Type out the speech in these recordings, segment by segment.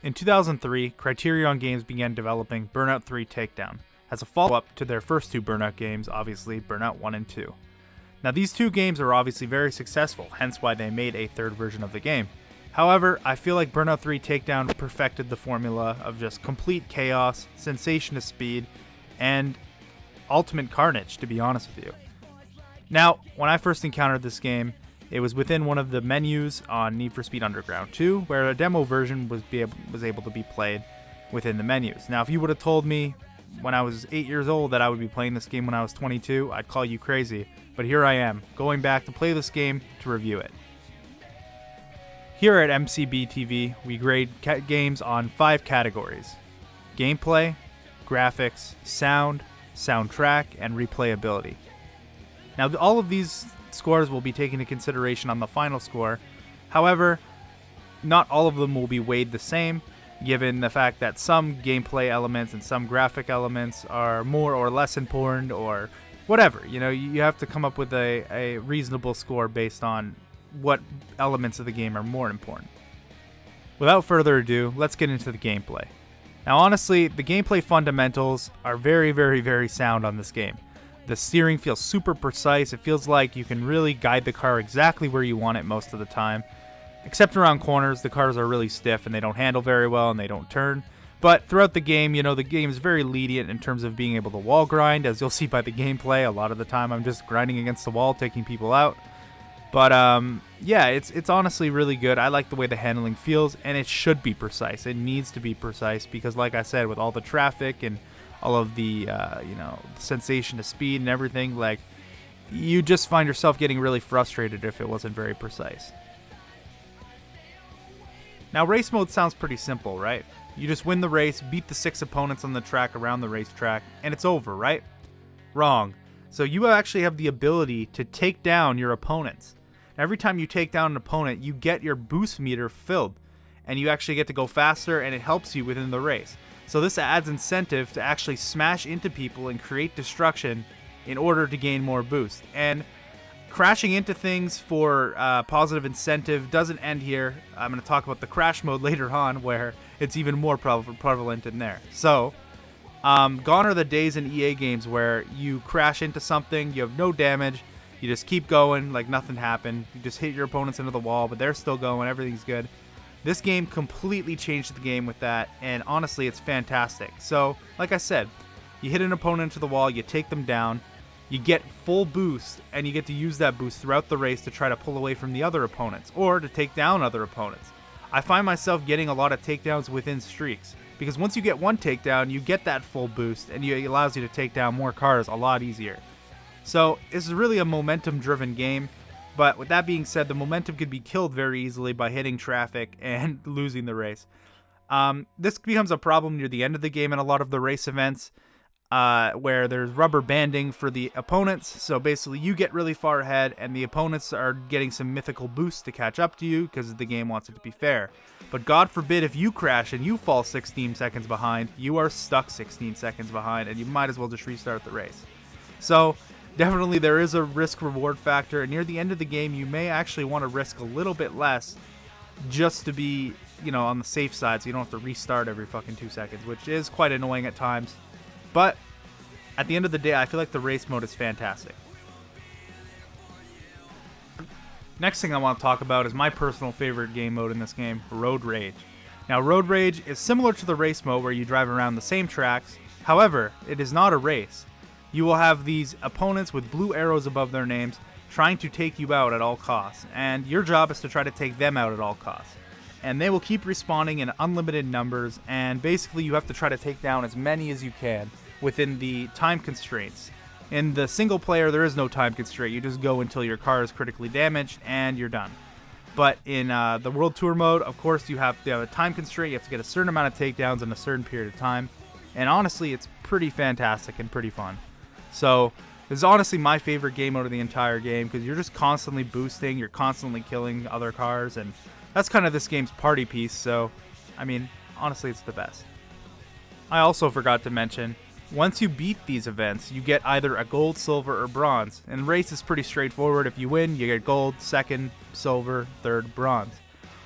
In 2003, Criterion Games began developing Burnout 3 Takedown as a follow-up to their first two Burnout games, obviously Burnout 1 and 2. Now these two games are obviously very successful, hence why they made a third version of the game. However, I feel like Burnout 3 Takedown perfected the formula of just complete chaos, sensation of speed, and ultimate carnage, to be honest with you. Now, when I first encountered this game, it was within one of the menus on Need for Speed Underground 2, where a demo version was able to be played within the menus. Now, if you would have told me when I was 8 years old that I would be playing this game when I was 22, I'd call you crazy. But here I am, going back to play this game to review it. Here at MCB TV, we grade games on 5 categories: gameplay, graphics, sound, soundtrack, and replayability. Now, all of these scores will be taken into consideration on the final score. However, not all of them will be weighed the same, given the fact that some gameplay elements and some graphic elements are more or less important, or whatever. You know, you have to come up with a reasonable score based on what elements of the game are more important. Without further ado, let's get into the gameplay. Now, honestly, the gameplay fundamentals are very, very, very sound on this game. The steering feels super precise. It feels like you can really guide the car exactly where you want it most of the time. Except around corners, the cars are really stiff and they don't handle very well and they don't turn. But throughout the game, you know, the game is very lenient in terms of being able to wall grind. As you'll see by the gameplay, a lot of the time I'm just grinding against the wall, taking people out. But yeah, it's honestly really good. I like the way the handling feels, and it should be precise. It needs to be precise because, like I said, with all the traffic and all of the the sensation of speed and everything, like, you just find yourself getting really frustrated if it wasn't very precise. Now, race mode sounds pretty simple, right? You just win the race, beat the 6 opponents on the track around the racetrack, and it's over, right? Wrong. So you actually have the ability to take down your opponents. Every time you take down an opponent, you get your boost meter filled, and you actually get to go faster, and it helps you within the race. So this adds incentive to actually smash into people and create destruction in order to gain more boost. And crashing into things for positive incentive doesn't end here. I'm going to talk about the crash mode later on, where it's even more prevalent in there. So, gone are the days in EA games where you crash into something, you have no damage, you just keep going like nothing happened. You just hit your opponents into the wall, but they're still going, everything's good. This game completely changed the game with that, and honestly, it's fantastic. So, like I said, you hit an opponent into the wall, you take them down, you get full boost, and you get to use that boost throughout the race to try to pull away from the other opponents, or to take down other opponents. I find myself getting a lot of takedowns within streaks, because once you get one takedown, you get that full boost, and it allows you to take down more cars a lot easier. So, this is really a momentum-driven game. But with that being said, the momentum could be killed very easily by hitting traffic and losing the race. This becomes a problem near the end of the game in a lot of the race events, where there's rubber banding for the opponents. So basically you get really far ahead and the opponents are getting some mythical boosts to catch up to you because the game wants it to be fair. But God forbid if you crash and you fall 16 seconds behind, you are stuck 16 seconds behind and you might as well just restart the race. So definitely there is a risk-reward factor, and near the end of the game, you may actually want to risk a little bit less just to be, on the safe side, so you don't have to restart every fucking 2 seconds, which is quite annoying at times. But at the end of the day, I feel like the race mode is fantastic. Next thing I want to talk about is my personal favorite game mode in this game, Road Rage. Now, Road Rage is similar to the race mode where you drive around the same tracks. However, it is not a race. You will have these opponents with blue arrows above their names trying to take you out at all costs, and your job is to try to take them out at all costs. And they will keep respawning in unlimited numbers, and basically you have to try to take down as many as you can within the time constraints. In the single player, there is no time constraint. You just go until your car is critically damaged, and you're done. But in the World Tour mode, of course, you have to have a time constraint. You have to get a certain amount of takedowns in a certain period of time. And honestly, it's pretty fantastic and pretty fun. So, this is honestly my favorite game mode of the entire game, because you're just constantly boosting, you're constantly killing other cars, and that's kind of this game's party piece, so, I mean, honestly, it's the best. I also forgot to mention, once you beat these events, you get either a gold, silver, or bronze, and race is pretty straightforward. If you win, you get gold, second, silver, third, bronze.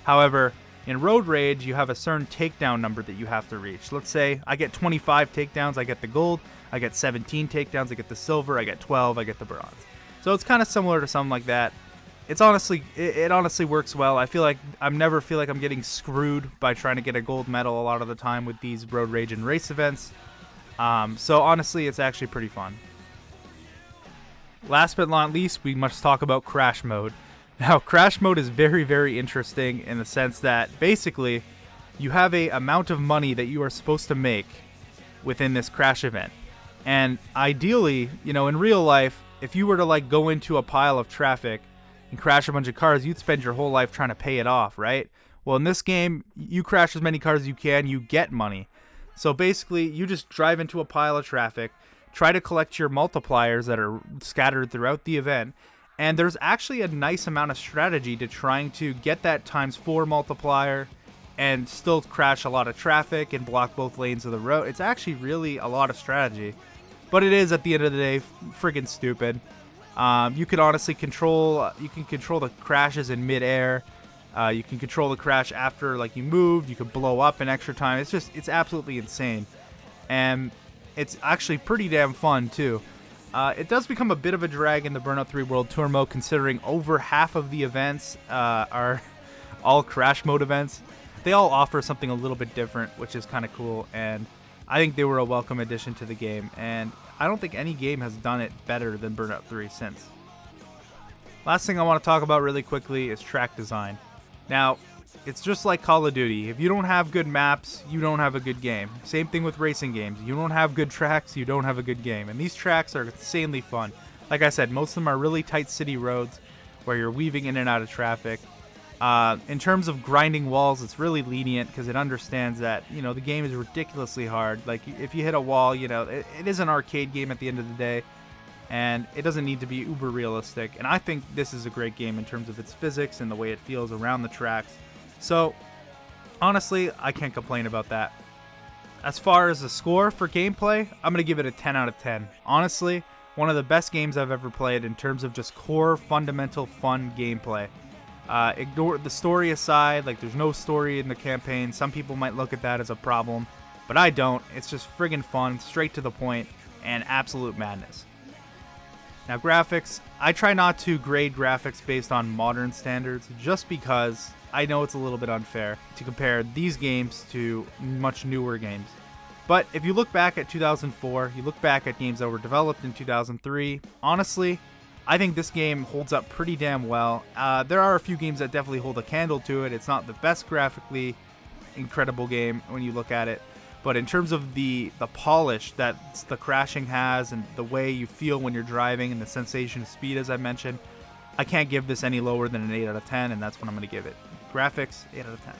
However, In Road Rage, you have a certain takedown number that you have to reach. Let's say I get 25 takedowns, I get the gold. I get 17 takedowns, I get the silver. I get 12, I get the bronze. So it's kind of similar to something like that. It honestly works well. I feel like never feel like I'm getting screwed by trying to get a gold medal a lot of the time with these Road Rage and race events. So honestly, it's actually pretty fun. Last but not least, we must talk about Crash Mode. Now, Crash Mode is very, very interesting in the sense that basically you have a amount of money that you are supposed to make within this crash event. And ideally, in real life, if you were to like go into a pile of traffic and crash a bunch of cars, you'd spend your whole life trying to pay it off, right? Well, in this game, you crash as many cars as you can, you get money. So basically, you just drive into a pile of traffic, try to collect your multipliers that are scattered throughout the event, and there's actually a nice amount of strategy to trying to get that ×4 multiplier and still crash a lot of traffic and block both lanes of the road. It's actually really a lot of strategy, but it is, at the end of the day, friggin' stupid. You can honestly control the crashes in midair. You can control the crash after like you moved. You could blow up in extra time. It's absolutely insane, and it's actually pretty damn fun too. It does become a bit of a drag in the Burnout 3 World Tour mode, considering over half of the events are all crash mode events. They all offer something a little bit different, which is kind of cool, and I think they were a welcome addition to the game, and I don't think any game has done it better than Burnout 3 since. Last thing I want to talk about really quickly is track design. Now, it's just like Call of Duty. If you don't have good maps, you don't have a good game. Same thing with racing games. You don't have good tracks, you don't have a good game. And these tracks are insanely fun. Like I said, most of them are really tight city roads where you're weaving in and out of traffic. In terms of grinding walls, it's really lenient because it understands that, the game is ridiculously hard. Like, if you hit a wall, it is an arcade game at the end of the day, and it doesn't need to be uber realistic. And I think this is a great game in terms of its physics and the way it feels around the tracks. So, honestly, I can't complain about that. As far as the score for gameplay, I'm going to give it a 10 out of 10. Honestly, one of the best games I've ever played in terms of just core, fundamental, fun gameplay. Ignore the story aside, like there's no story in the campaign. Some people might look at that as a problem, but I don't. It's just friggin' fun, straight to the point, and absolute madness. Now, graphics, I try not to grade graphics based on modern standards just because I know it's a little bit unfair to compare these games to much newer games. But if you look back at 2004, you look back at games that were developed in 2003, honestly, I think this game holds up pretty damn well. There are a few games that definitely hold a candle to it. It's not the best graphically incredible game when you look at it. But in terms of the polish that the crashing has and the way you feel when you're driving and the sensation of speed, as I mentioned, I can't give this any lower than an 8 out of 10, and that's what I'm going to give it. Graphics, 8 out of 10.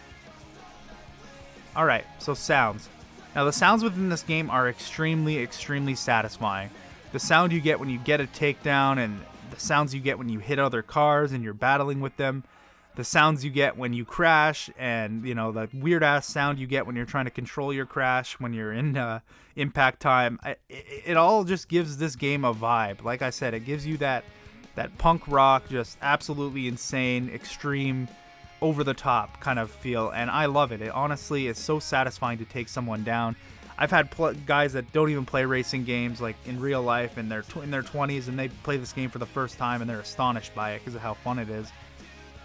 Alright, so sounds. Now, the sounds within this game are extremely, extremely satisfying. The sound you get when you get a takedown, and the sounds you get when you hit other cars and you're battling with them, the sounds you get when you crash, and the weird ass sound you get when you're trying to control your crash when you're in impact time, it all just gives this game a vibe. Like I said, it gives you that punk rock, just absolutely insane, extreme, over the top kind of feel, and I love it. It honestly is so satisfying to take someone down. I've had guys that don't even play racing games like in real life, and they're in their 20s, and they play this game for the first time, and they're astonished by it because of how fun it is.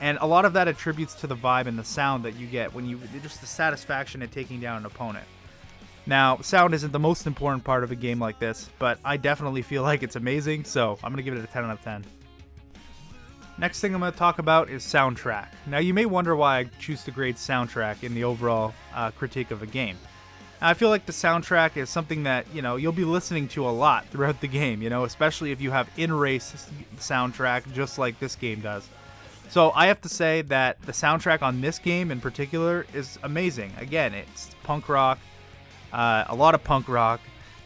And a lot of that attributes to the vibe and the sound that you get when just the satisfaction at taking down an opponent. Now, sound isn't the most important part of a game like this, but I definitely feel like it's amazing, so I'm going to give it a 10 out of 10. Next thing I'm going to talk about is soundtrack. Now, you may wonder why I choose to grade soundtrack in the overall critique of a game. I feel like the soundtrack is something that, you'll be listening to a lot throughout the game, especially if you have in-race soundtrack just like this game does. So I have to say that the soundtrack on this game in particular is amazing. Again, it's punk rock, a lot of punk rock,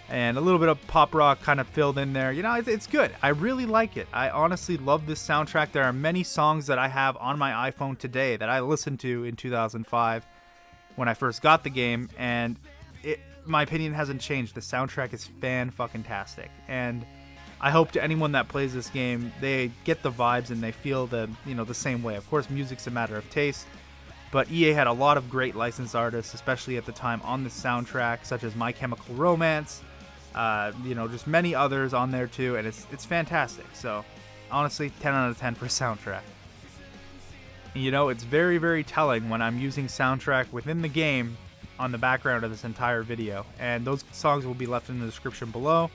and a little bit of pop rock kind of filled in there. It's good. I really like it. I honestly love this soundtrack. There are many songs that I have on my iPhone today that I listened to in 2005 when I first got the game, and my opinion hasn't changed. The soundtrack is fan-fucking-tastic, and I hope to anyone that plays this game, they get the vibes and they feel the same way. Of course, music's a matter of taste, But EA had a lot of great licensed artists, especially at the time, on the soundtrack, such as My Chemical Romance, just many others on there too, and it's fantastic. So honestly, 10 out of 10 for soundtrack. And, it's very, very telling when I'm using soundtrack within the game on the background of this entire video, and those songs will be left in the description below.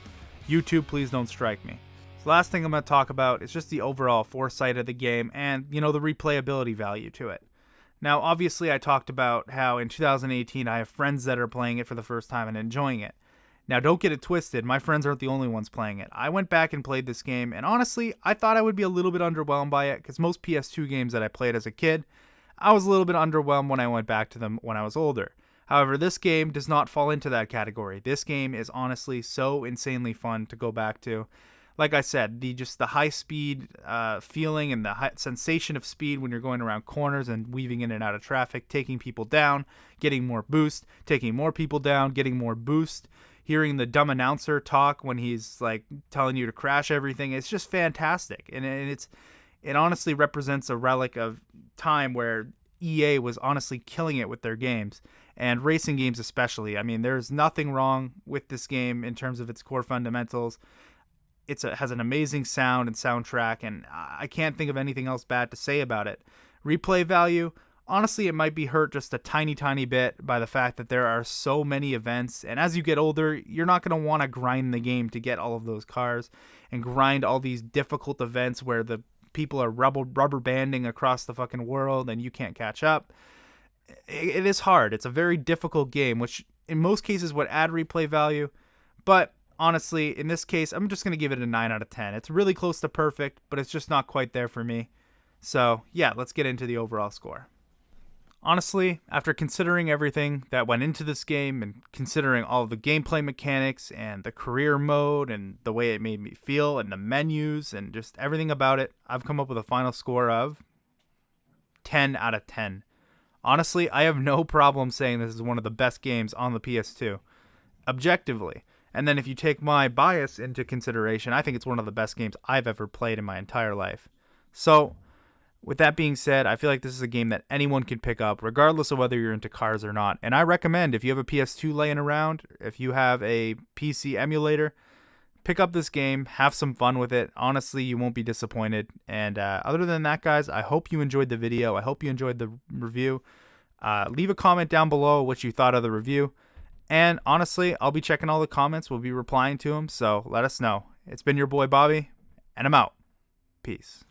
YouTube, please don't strike me. So last thing I'm going to talk about is just the overall foresight of the game and, the replayability value to it. Now, obviously, I talked about how in 2018 I have friends that are playing it for the first time and enjoying it. Now, don't get it twisted, my friends aren't the only ones playing it. I went back and played this game, and honestly, I thought I would be a little bit underwhelmed by it, because most PS2 games that I played as a kid, I was a little bit underwhelmed when I went back to them when I was older. However, this game does not fall into that category. This game is honestly so insanely fun to go back to. Like I said, the high speed feeling and the sensation of speed when you're going around corners and weaving in and out of traffic, taking people down, getting more boost, taking more people down, getting more boost, hearing the dumb announcer talk when he's like telling you to crash everything. It's just fantastic. And it honestly represents a relic of time where EA was honestly killing it with their games, and racing games especially. I mean, there's nothing wrong with this game in terms of its core fundamentals. It has an amazing sound and soundtrack, and I can't think of anything else bad to say about it. Replay value, honestly, it might be hurt just a tiny, tiny bit by the fact that there are so many events, and as you get older, you're not going to want to grind the game to get all of those cars and grind all these difficult events where the people are rubber banding across the fucking world and you can't catch up. It is hard. It's a very difficult game, which in most cases would add replay value, but honestly, in this case, I'm just going to give it a 9 out of 10. It's really close to perfect, but it's just not quite there for me. So, yeah, let's get into the overall score. Honestly, after considering everything that went into this game and considering all of the gameplay mechanics and the career mode and the way it made me feel and the menus and just everything about it, I've come up with a final score of 10 out of 10. Honestly, I have no problem saying this is one of the best games on the PS2, objectively. And then if you take my bias into consideration, I think it's one of the best games I've ever played in my entire life. So, with that being said, I feel like this is a game that anyone can pick up, regardless of whether you're into cars or not. And I recommend, if you have a PS2 laying around, if you have a PC emulator, pick up this game, have some fun with it. Honestly, you won't be disappointed. And other than that, guys, I hope you enjoyed the video. I hope you enjoyed the review. Leave a comment down below what you thought of the review. And honestly, I'll be checking all the comments. We'll be replying to them. So let us know. It's been your boy Bobby, and I'm out. Peace.